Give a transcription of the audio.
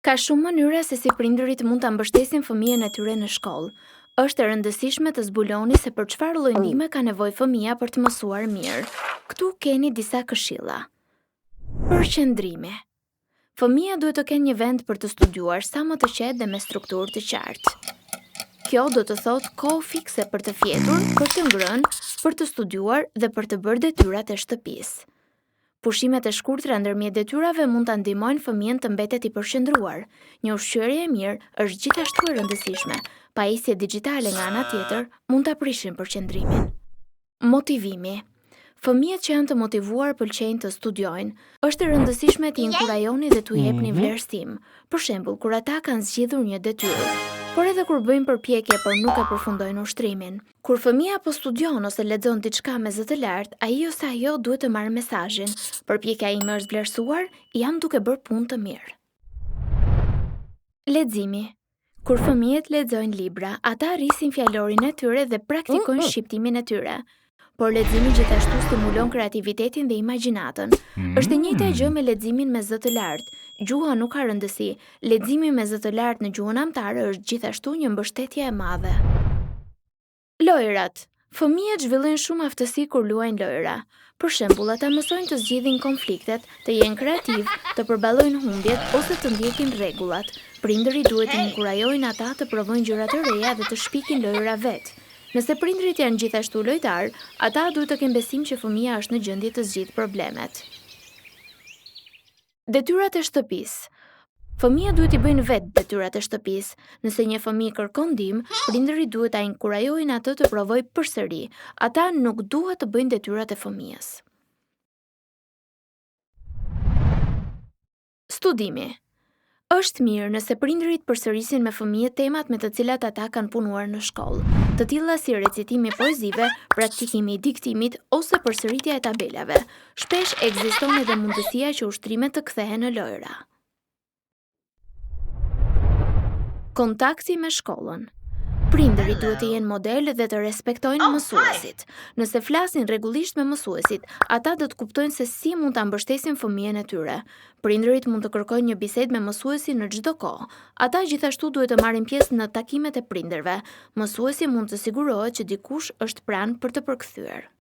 Ka shumë mënyra se si prindërit mund ta mbështesin fëmijën e tyre në shkollë. Është e rëndësishme të zbuloni se për çfarë lloj ndihme ka nevojë fëmia për të mësuar mirë. Ktu keni disa këshilla. Përqendrimi. Fëmia duhet të kenë një vend për të studiuar sa më të qetë dhe me strukturë të qartë. Kjo do të thotë kohë fikse për të fjetur, për të ngrënë, për të studiuar dhe për të bërë detyrat e shtëpisë. Pushimet e shkurtra ndërmjet detyrave mund ta ndihmojnë fëmijën të mbetet i përqendruar. Një ushqyerje e mirë është gjithashtu e rëndësishme. Pajisje digjitale nga ana tjetër mund ta prishin përqendrimin. Motivimi. Fëmijët që janë të motivuar pëlqejnë të studiojnë. Është e rëndësishme t'i inkurajoni dhe t'u jepni vlerësim. Për shembull, kur ata kanë zgjidhur një detyrë, por edhe kur bëjnë përpjekje por nuk e përfundojnë ushtrimin. Kur fëmia po studion ose lexon diçka me zë të lartë, ai ose ajo duhet të marrë mesazhin. Përpjekja ime është vlerësuar, jam duke bërë punë të mirë. Leximi. Kur fëmijët lexojnë libra, ata rrisin fjalorin e tyre dhe praktikojnë shqiptimin e tyre. Por leximi gjithashtu stimulon kreativitetin dhe imagjinatën. Është e njëjta gjë me leximin me zë të lartë. Gjuha nuk ka rëndësi. Leximi me zë të lartë në gjuhën anëtare është gjithashtu një mbështetje e madhe. Lojrat. Fëmijët zhvillojnë shumë aftësi kur luajnë lojra. Për shembull, ata mësojnë të zgjidhin konfliktet, të jenë kreativ, të përballojnë humbjet ose të ndjekin rregullat. Prindërit duhet të inkurajojnë ata të provojnë gjëra të reja dhe të shpikin lojra vetë. Nëse prindërit janë gjithashtu lojtar, ata duhet të kenë besim që fëmia është në gjendje të zgjidhë problemet. Detyrat e shtëpisë. Fëmia duhet i bëjnë vetë detyrat e shtëpisë. Nëse një fëmijë kërkon ndihmë, prindërit duhet ta inkurajojnë atë të provojë përsëri. Ata nuk duhet të bëjnë detyrat e fëmijës. Studimi. Është mirë nëse prindërit përsërisin me fëmijët temat me të cilat ata kanë punuar në shkollë. Të tilla si recitimi poezive, praktikimi i diktimit ose përsëritja e tabelave. Shpesh ekziston edhe mundësia që ushtrimet të kthehen në lojra. Kontakti me shkollën. Prindërit duhet të jenë model dhe të respektojnë mësuesit. Nëse flasin rregullisht me mësuesit, ata do të kuptojnë se si mund ta mbështesin fëmijën e tyre. Prindërit mund të kërkojnë një bisedë me mësuesin në çdo kohë. Ata gjithashtu duhet të marrin pjesë në takimet e prindërve. Mësuesi mund të sigurohet që dikush është pranë për të përkthyer.